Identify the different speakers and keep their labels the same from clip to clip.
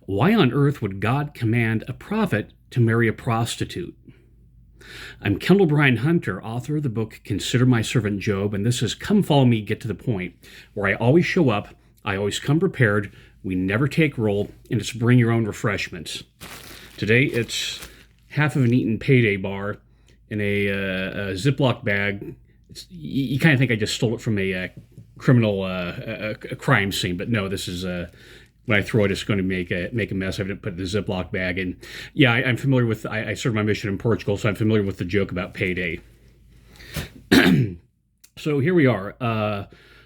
Speaker 1: Why on earth would God command a prophet to marry a prostitute? I'm Kendall Bryan Hunter, author of the book Consider My Servant Job, and this is Come Follow Me, Get to the Point, where I always show up, I always come prepared, we never take roll, and it's bring your own refreshments. Today it's half of an eaten payday bar in a Ziploc bag. You kind of think I just stole it from a criminal a crime scene, but no, this is when I throw it, it's going to make a mess. I have to put the Ziploc bag in. Yeah, I'm familiar with. I served my mission in Portugal, so I'm familiar with the joke about payday. So here we are.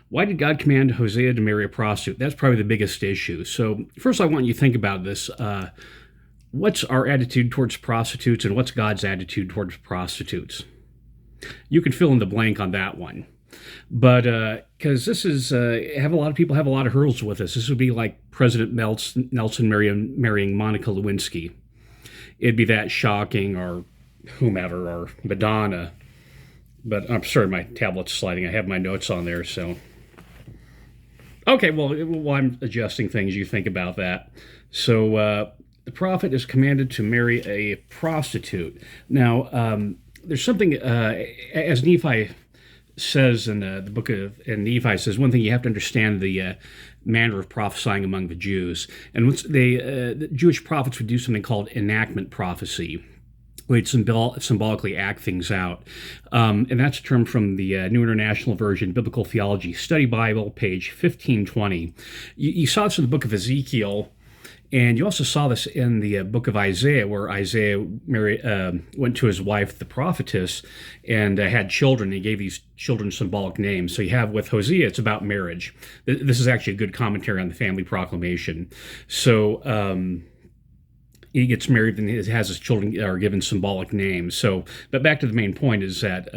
Speaker 1: Why did God command Hosea to marry a prostitute? That's probably the biggest issue. So first, I want you to think about this. What's our attitude towards prostitutes, and what's God's attitude towards prostitutes? You can fill in the blank on that one. But because this is, a lot of people have a lot of hurdles with this. This would be like President Nelson marrying Monica Lewinski. It'd be that shocking, or whomever, or Madonna. But I'm sorry, my tablet's sliding. I have my notes on there, so. Okay, well, while I'm adjusting things, you think about that. So the prophet is commanded to marry a prostitute. Now, there's something, as Nephi says in the book of Nephi, says one thing you have to understand the manner of prophesying among the Jews. And the Jewish prophets would do something called enactment prophecy, where they'd symbolically act things out. And that's a term from the New International Version, Biblical Theology Study Bible, page 1520. You saw this in the book of Ezekiel, and you also saw this in the book of Isaiah, where Isaiah went to his wife, the prophetess, and had children. He gave these children symbolic names. So you have with Hosea, it's about marriage. This is actually a good commentary on the family proclamation. So he gets married and has his children are given symbolic names. So, but back to the main point is that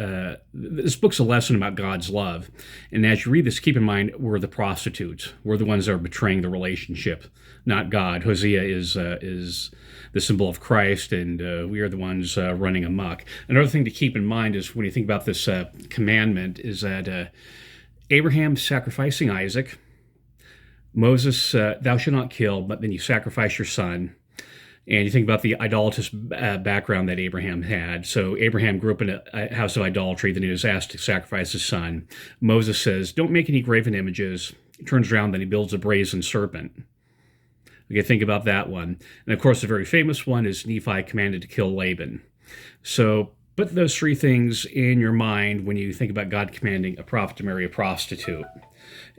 Speaker 1: this book's a lesson about God's love. And as you read this, keep in mind, we're the prostitutes. We're the ones that are betraying the relationship, not God. Hosea is the symbol of Christ, and we are the ones running amok. Another thing to keep in mind is when you think about this commandment is that Abraham sacrificing Isaac, Moses, thou shalt not kill, but then you sacrifice your son. And you think about the idolatrous background that Abraham had. So Abraham grew up in a house of idolatry. Then he was asked to sacrifice his son. Moses says, don't make any graven images. He turns around, then he builds a brazen serpent. Okay, think about that one. And of course, the very famous one is Nephi commanded to kill Laban. So put those three things in your mind when you think about God commanding a prophet to marry a prostitute.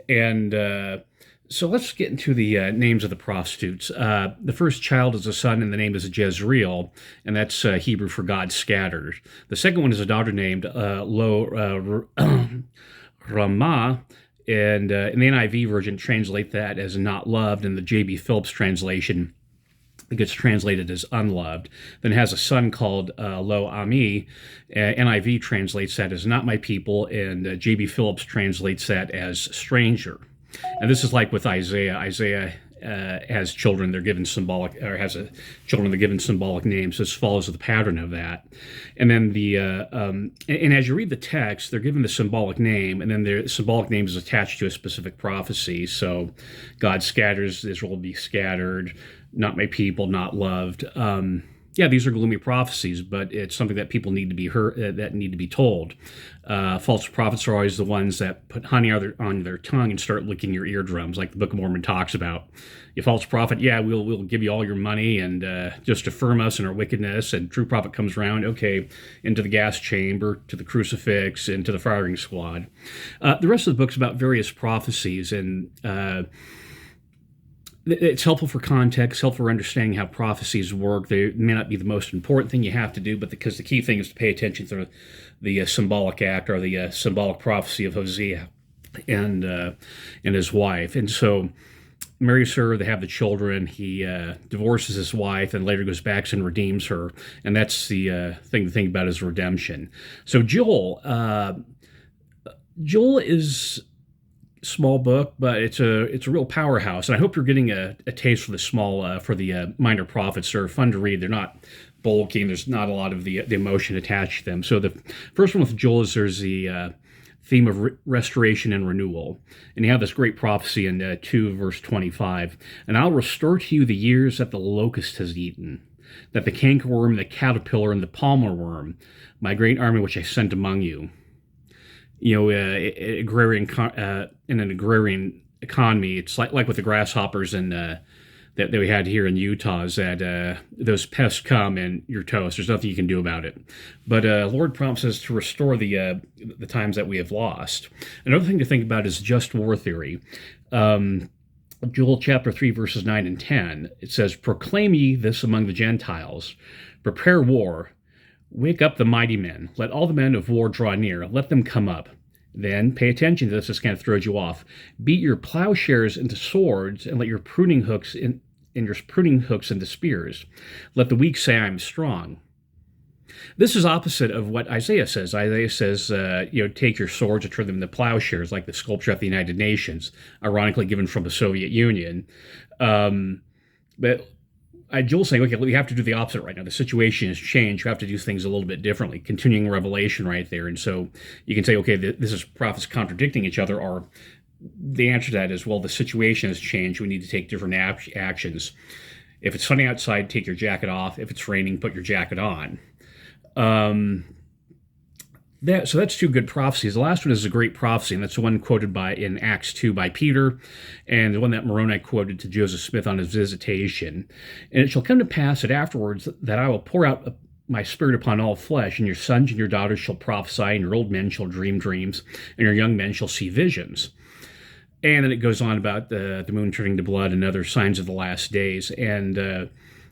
Speaker 1: And so let's get into the names of the prostitutes. The first child is a son, and the name is Jezreel, and that's Hebrew for God scattered. The second one is a daughter named Lo-ruhamah, and in the NIV version, translate that as not loved, and the J.B. Phillips translation, it gets translated as unloved. Then it has a son called Lo-ammi. NIV translates that as not my people, and J.B. Phillips translates that as stranger. And this is like with Isaiah. Isaiah has children; they're given symbolic, or has children they're given symbolic names. This follows the pattern of that. And then and as you read the text, they're given the symbolic name, and then the symbolic name is attached to a specific prophecy. So, God scatters; Israel will be scattered. Not my people, not loved. Yeah, these are gloomy prophecies, but it's something that people need to be heard, that need to be told. False prophets are always the ones that put honey on their tongue and start licking your eardrums, like the Book of Mormon talks about. You false prophet, yeah, we'll give you all your money and just affirm us in our wickedness. And true prophet comes around, okay, into the gas chamber, to the crucifix, into the firing squad. The rest of the book's about various prophecies, and it's helpful for context, helpful for understanding how prophecies work. They may not be the most important thing you have to do, but because the key thing is to pay attention to the symbolic act, or the symbolic prophecy of Hosea and his wife. And so marries her, they have the children, he divorces his wife, and later goes back and redeems her. And that's the thing to think about, is redemption. So Joel is small book, but it's a real powerhouse, and I hope you're getting a taste for the minor prophets. They're fun to read. They're not bulky, and there's not a lot of the emotion attached to them. So the first one with Joel is there's the theme of restoration and renewal. And you have this great prophecy in 2 verse 25. And I'll restore to you the years that the locust has eaten, that the cankerworm, the caterpillar, and the palmerworm, my great army which I sent among you. In an agrarian economy, it's like with the grasshoppers and that we had here in Utah, is that those pests come and you're toast. There's nothing you can do about it. But Lord prompts us to restore the times that we have lost. Another thing to think about is just war theory. Joel chapter 3, verses 9 and 10, it says, "Proclaim ye this among the Gentiles, prepare war, wake up the mighty men, let all the men of war draw near, let them come up. Then pay attention to this, this kind of throws you off. Beat your plowshares into swords, and let your pruning hooks into spears. Let the weak say, I am strong." This is opposite of what Isaiah says. Isaiah says, take your swords and turn them into plowshares, like the sculpture at the United Nations, ironically given from the Soviet Union. But Joel's saying, okay, we have to do the opposite right now. The situation has changed. You have to do things a little bit differently. Continuing revelation right there. And so you can say, okay, this is prophets contradicting each other, or the answer to that is, well, the situation has changed. We need to take different actions. If it's sunny outside, take your jacket off. If it's raining, put your jacket on. So that's two good prophecies. The last one is a great prophecy, and that's the one quoted in Acts 2 by Peter, and the one that Moroni quoted to Joseph Smith on his visitation. "And it shall come to pass that afterwards that I will pour out my spirit upon all flesh, and your sons and your daughters shall prophesy, and your old men shall dream dreams, and your young men shall see visions." And then it goes on about the moon turning to blood and other signs of the last days. And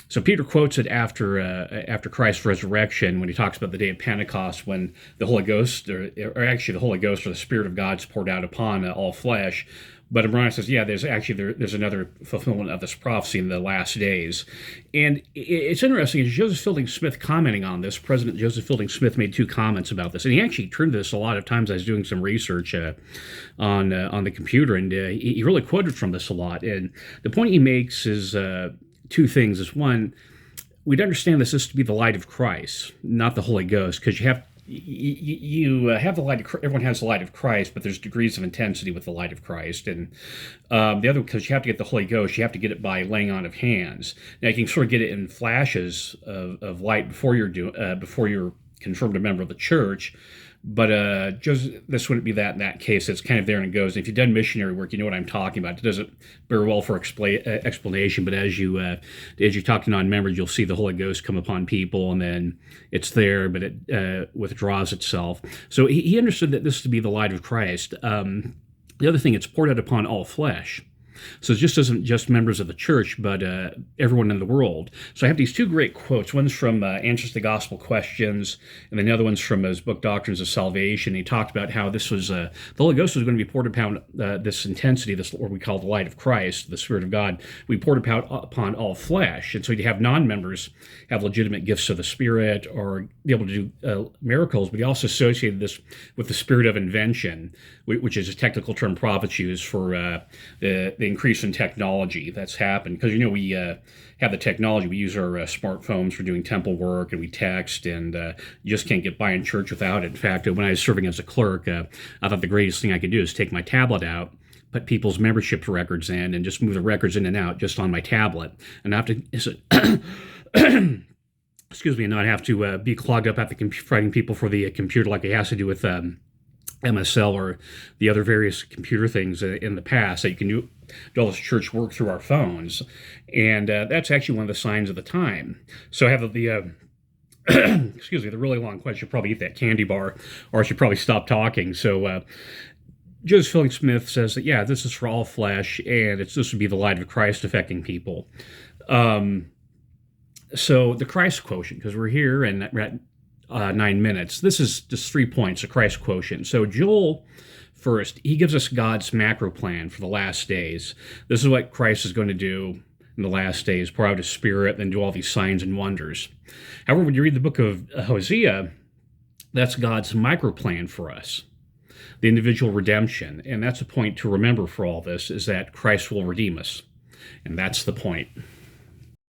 Speaker 1: so Peter quotes it after Christ's resurrection, when he talks about the day of Pentecost, when the Holy Ghost, or actually the Holy Ghost or the Spirit of God is poured out upon all flesh. But Moroni says, yeah, there's another fulfillment of this prophecy in the last days. And it's interesting, Joseph Fielding Smith commenting on this, President Joseph Fielding Smith made two comments about this. And he actually turned to this a lot of times. I was doing some research on the computer, and he really quoted from this a lot. And the point he makes is two things. Is one, we'd understand this is to be the light of Christ, not the Holy Ghost, because you have the light of, everyone has the light of Christ, but there's degrees of intensity with the light of Christ. And the other, because you have to get the Holy Ghost, you have to get it by laying on of hands. Now you can sort of get it in flashes of light before you're confirmed a member of the church. But this wouldn't be that in that case. It's kind of there and it goes. And if you've done missionary work, you know what I'm talking about. It doesn't very well for explanation, but as you talk to non-members, you'll see the Holy Ghost come upon people, and then it's there, but it withdraws itself. So he understood that this is to be the light of Christ. The other thing, it's poured out upon all flesh. So it just isn't just members of the church, but everyone in the world. So I have these two great quotes. One's from Answers to Gospel Questions, and then the other one's from his book, Doctrines of Salvation. He talked about how this was, the Holy Ghost was going to be poured upon this intensity, this what we call the light of Christ, the Spirit of God. We poured upon all flesh. And so you have non-members have legitimate gifts of the Spirit or be able to do miracles, but he also associated this with the spirit of invention, which is a technical term prophets use for the increase in technology that's happened. Because, we have the technology. We use our smartphones for doing temple work, and we text, and you just can't get by in church without it. In fact, when I was serving as a clerk, I thought the greatest thing I could do is take my tablet out, put people's membership records in, and just move the records in and out just on my tablet. And not have to... excuse me, and not have to be clogged up at the fighting people for the computer like it has to do with MSL or the other various computer things in the past, that you can do all this church work through our phones. And that's actually one of the signs of the time. So I have the excuse me, the really long question. I should probably eat that candy bar, or I should probably stop talking. So Joseph Fielding Smith says that, yeah, this is for all flesh, and this would be the light of Christ affecting people. So the Christ quotient, because we're here and we're at 9 minutes. This is just 3 points, the Christ quotient. So Joel, first, he gives us God's macro plan for the last days. This is what Christ is going to do in the last days, pour out his Spirit, then do all these signs and wonders. However, when you read the book of Hosea, that's God's micro plan for us, the individual redemption. And that's a point to remember for all this, is that Christ will redeem us. And that's the point.